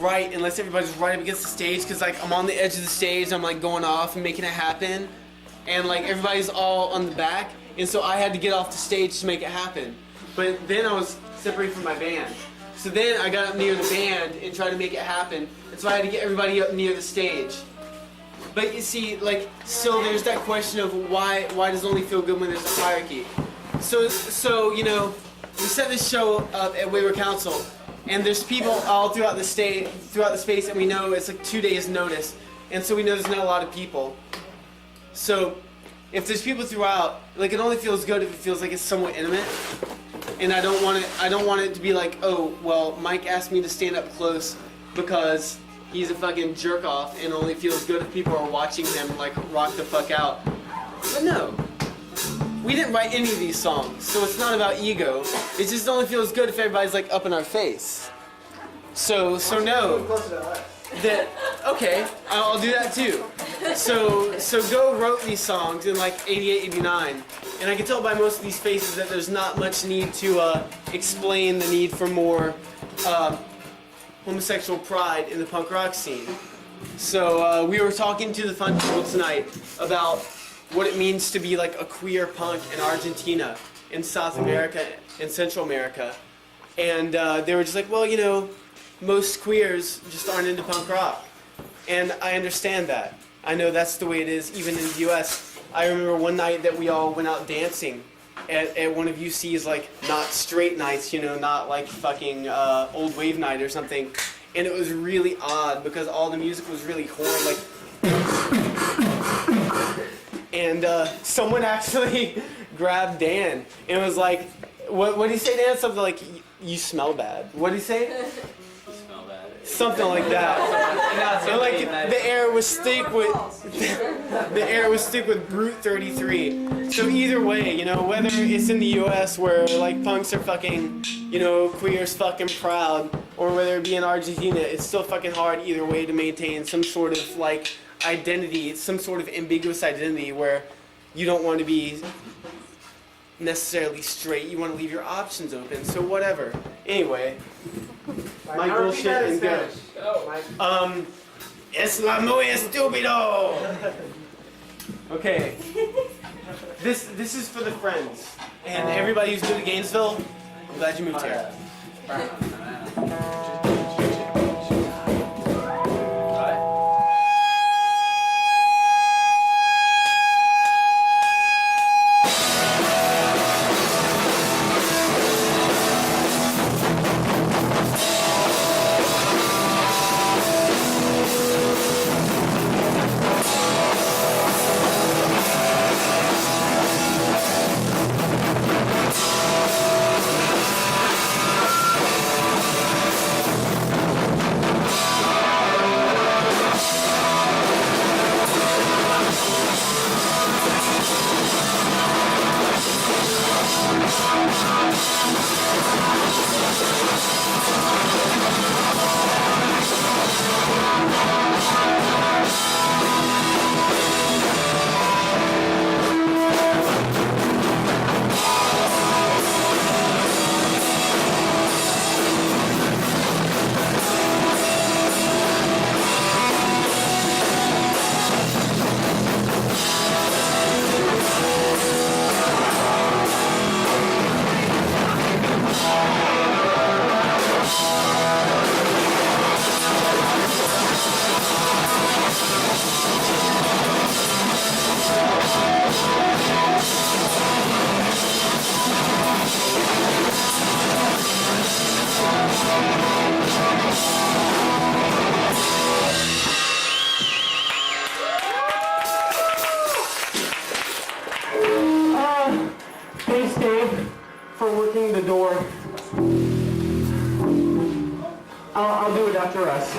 right unless everybody's right up against the stage, because like I'm on the edge of the stage, I'm like going off and making it happen, and like everybody's all on the back, and so I had to get off the stage to make it happen. But then I was separated from my band. So then I got up near the band and tried to make it happen, and so I had to get everybody up near the stage. But you see, like, still there's that question of why does it only feel good when there's a hierarchy? So you know, we set this show up at Wayward Council, and there's people all throughout the space, and we know it's like 2 days notice, and so we know there's not a lot of people. So if there's people throughout, like, it only feels good if it feels like it's somewhat intimate. And I don't want it to be like, oh, well, Mike asked me to stand up close because he's a fucking jerk off, and only feels good if people are watching him like rock the fuck out. But no, we didn't write any of these songs, so it's not about ego. It just only feels good if everybody's like up in our face. So no. That okay, I'll do that too. So Go wrote these songs in like 88, 89, and I can tell by most of these faces that there's not much need to explain the need for more homosexual pride in the punk rock scene. So we were talking to the fun people tonight about what it means to be like a queer punk in Argentina, in South America, in Central America, and they were just like, well, you know, most queers just aren't into punk rock. And I understand that. I know that's the way it is even in the US. I remember one night that we all went out dancing at one of UC's like not straight nights, you know, not like fucking old wave night or something. And it was really odd because all the music was really horrid, like and someone actually grabbed Dan and was like, what did he say, Dan? Something like, you smell bad. What did he say? Something like that. And like the air was thick with Brute 33. So either way, you know, whether it's in the US where like punks are fucking, you know, queers fucking proud, or whether it be in Argentina, it's still fucking hard either way to maintain some sort of like identity, some sort of ambiguous identity where you don't want to be necessarily straight, you want to leave your options open, so whatever. Anyway, my bullshit and go. Es la muy estúpido! Okay. This is for the friends. And everybody who's new to Gainesville, I'm glad you moved here. Thanks, Dave, for working the door. I'll do it after us.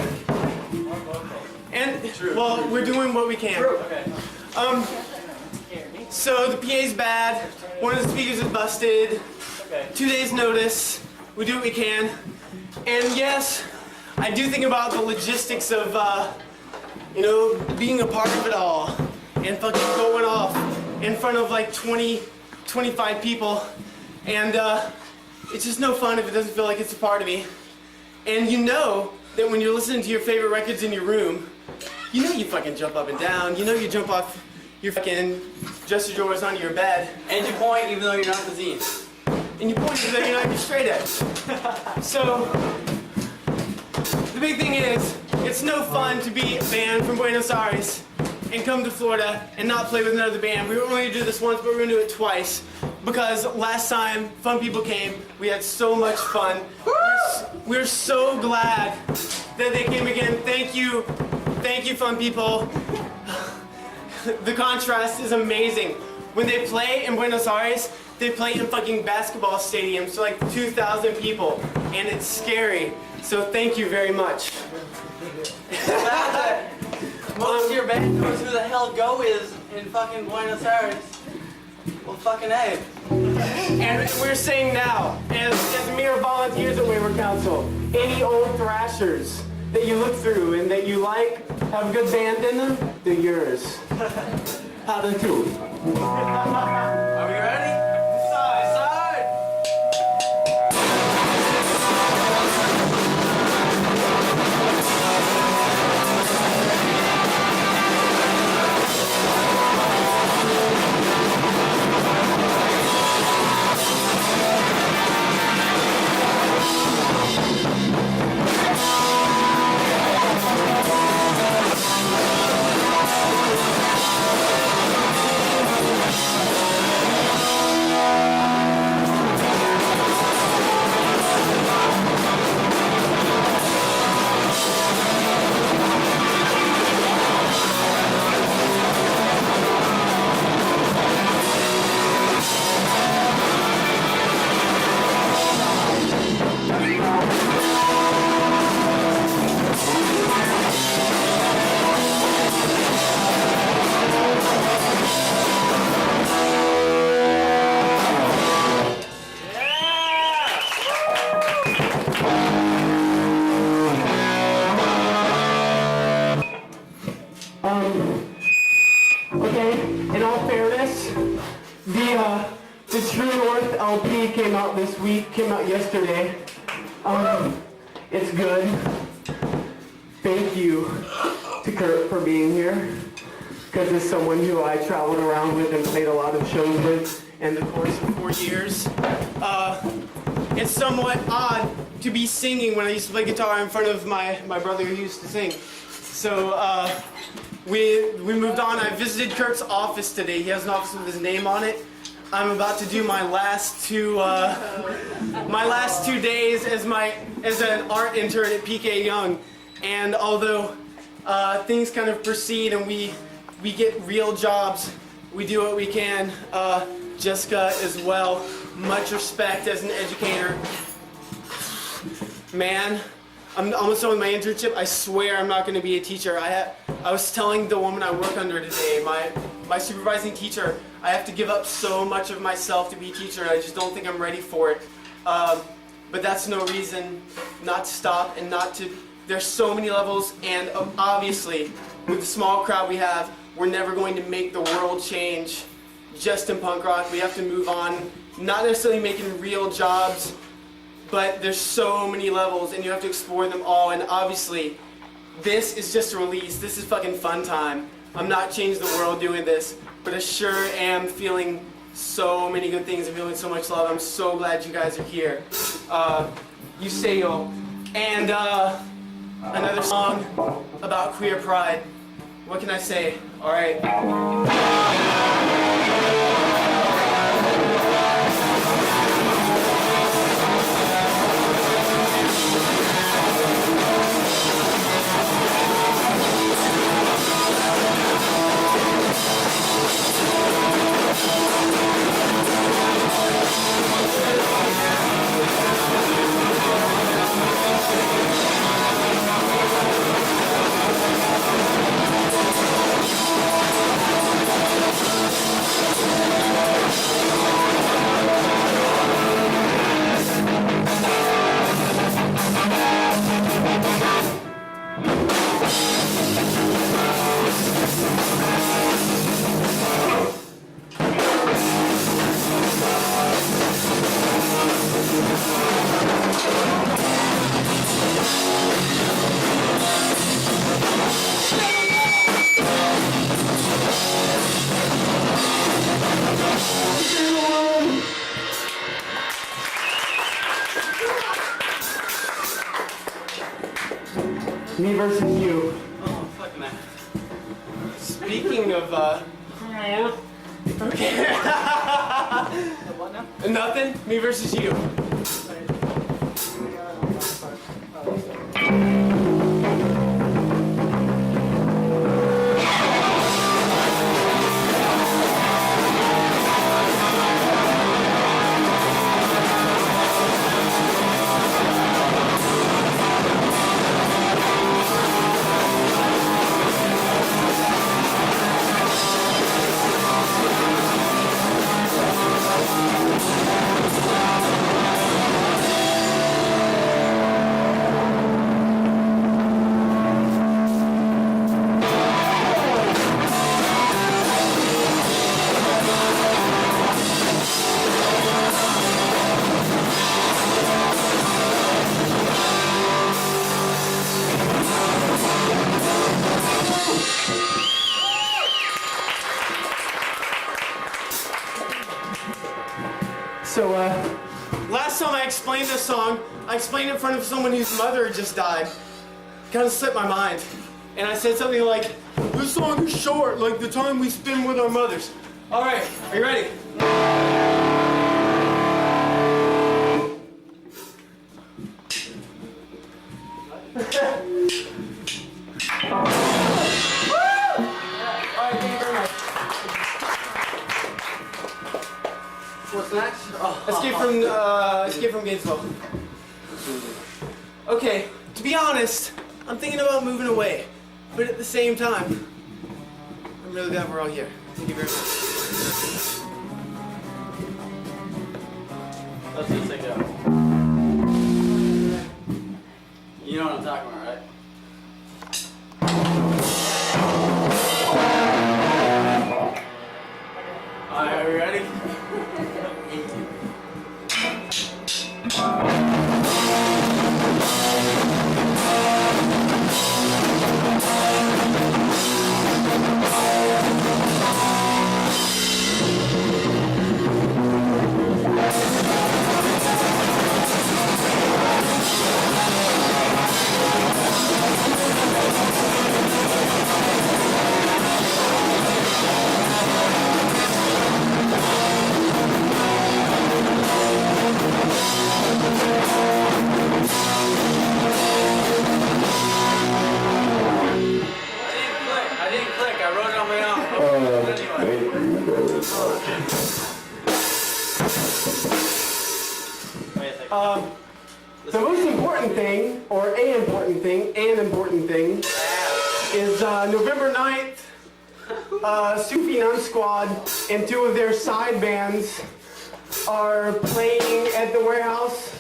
And, well, we're doing what we can. Okay. So the PA's bad. One of the speakers is busted. Okay. 2 days notice. We do what we can. And yes, I do think about the logistics of, you know, being a part of it all. And fucking going off in front of like 20, 25 people. And it's just no fun if it doesn't feel like it's a part of me. And you know that when you're listening to your favorite records in your room, you know you fucking jump up and down. You know you jump off your fucking dresser drawers onto your bed. And you point even though you're not the zine. And you point even though you're not your straight edge. So, the big thing is, it's no fun to be a band from Buenos Aires and come to Florida and not play with another band. We were only going to do this once, but we're going to do it twice. Because last time Fun People came, we had so much fun. We're so glad that they came again. Thank you, Fun People. The contrast is amazing. When they play in Buenos Aires, they play in fucking basketball stadiums to like 2,000 people, and it's scary. So thank you very much. Most of your band knows who the hell Go is in fucking Buenos Aires. Well, fucking A. And we're saying now, as mere volunteers at Wayward Council, any old thrashers that you look through and that you like, have a good band in them, they're yours. How do you? Are we ready? Okay, in all fairness, the True North LP came out this week, came out yesterday. It's good. Thank you to Kurt for being here, because as someone who I traveled around with and played a lot of shows with in the course of 4 years, it's somewhat odd to be singing when I used to play guitar in front of my brother who used to sing. So, we moved on. I visited Kurt's office today. He has an office with his name on it. I'm about to do my last two days as an art intern at PK Young. And although things kind of proceed and we get real jobs, we do what we can. Jessica as well. Much respect as an educator. Man, I'm almost done with my internship. I swear I'm not going to be a teacher. I was telling the woman I work under today, my supervising teacher, I have to give up so much of myself to be a teacher. I just don't think I'm ready for it. But that's no reason not to stop and not to. There's so many levels, and obviously, with the small crowd we have, we're never going to make the world change just in punk rock. We have to move on, not necessarily making real jobs, but there's so many levels and you have to explore them all. And obviously, this is just a release. This is fucking fun time. I'm not changing the world doing this, but I sure am feeling so many good things and feeling so much love. I'm so glad you guys are here. You say yo. And another song about queer pride. What can I say? All right. Me versus you. Oh, fuck that. Speaking of, okay. What now? Nothing. Me versus you. So, last time I explained this song, I explained it in front of someone whose mother just died. Kind of slipped my mind. And I said something like, this song is short, like the time we spend with our mothers. All right, are you ready? What's next? Escape from Gainesville. Okay, to be honest, I'm thinking about moving away, but at the same time, I'm really glad we're all here. Thank you very much. Let's just take it out. You know what I'm talking about, right? Alright, are we ready? I didn't click. I wrote it on my own. The most important thing, or an important thing, is November 9th, Sufi Nun Squad and two of their side bands are playing at the warehouse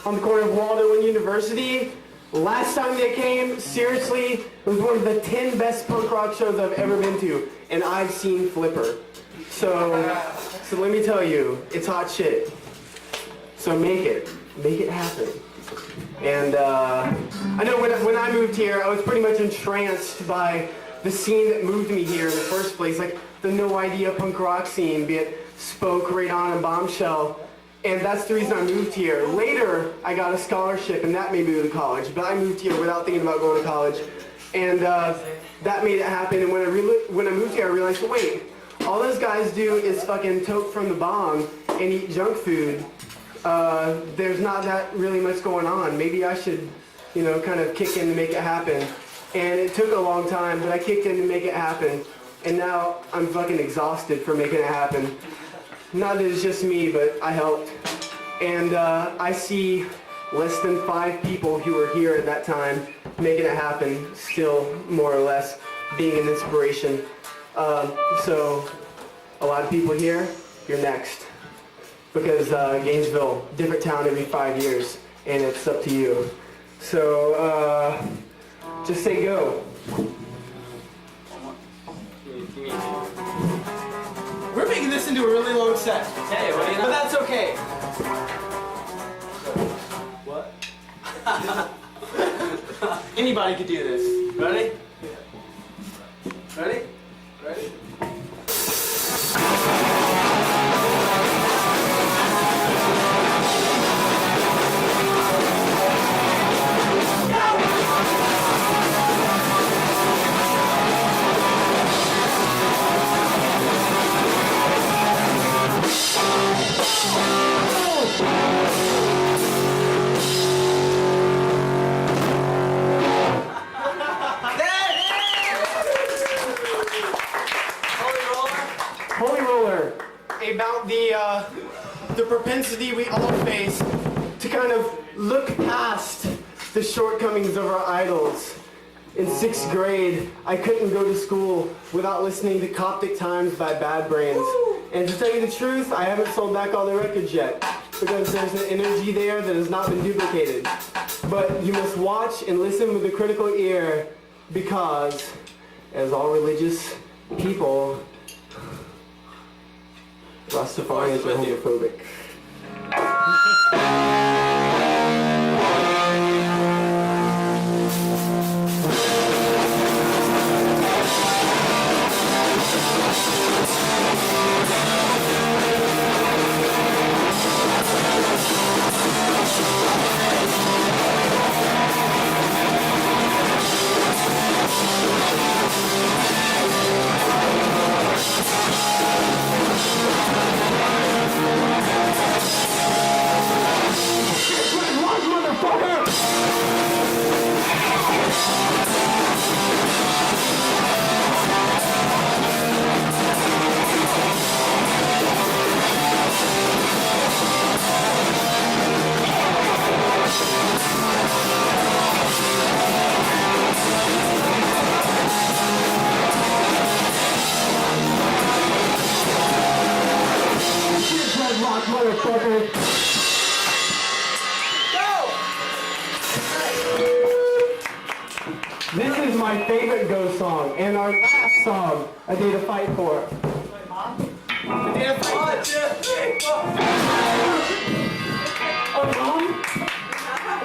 on the corner of Waldo and University. Last time they came, seriously, it was one of the 10 best punk rock shows I've ever been to, and I've seen Flipper. So let me tell you, it's hot shit. So make it happen. And I know when I moved here, I was pretty much entranced by the scene that moved me here in the first place, like the No Idea punk rock scene, be it Spoke, Radon, and Bombshell. And that's the reason I moved here. Later, I got a scholarship, and that made me go to college. But I moved here without thinking about going to college. And that made it happen. And when I moved here, I realized, well, wait, all those guys do is fucking toke from the bong and eat junk food. There's not that really much going on. Maybe I should, kind of kick in to make it happen. And it took a long time, but I kicked in to make it happen. And now I'm fucking exhausted for making it happen. Not that it's just me, but I helped. And I see less than 5 people who were here at that time making it happen, still more or less being an inspiration. So a lot of people here, you're next. Because Gainesville, different town every 5 years, and it's up to you. So just say go. We're making this into a really long set. Hey, what do you know? But that's okay. What? Anybody could do this. Ready? Ready? Ready? Go! propensity we all face to kind of look past the shortcomings of our idols. In 6th grade, I couldn't go to school without listening to Coptic Times by Bad Brains. And to tell you the truth, I haven't sold back all the records yet because there's an energy there that has not been duplicated. But you must watch and listen with a critical ear because, as all religious people, Rastafarians are homophobic. This is my favorite Ghost song, and our last song, A Day to Fight For. A Day to Fight For. Oh, Mom?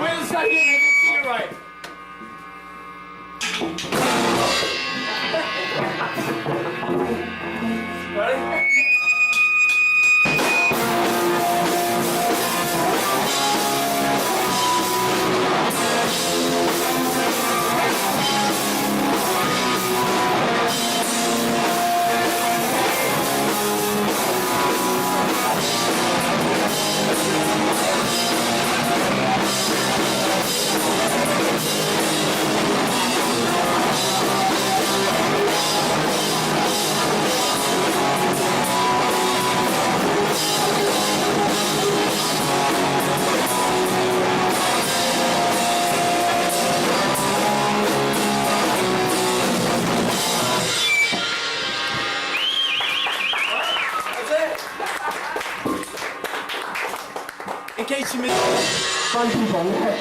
Wait a second, I didn't see it right. Ready? In case you missed, Fun people, next.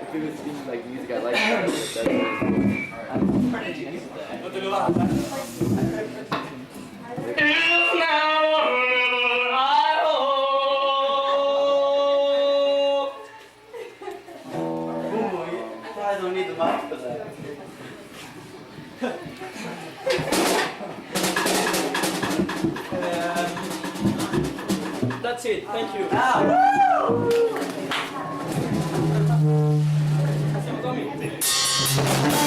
If it was like music I like, that's I don't need the mic for that. That's it. Thank you. Ah! Siamo coming.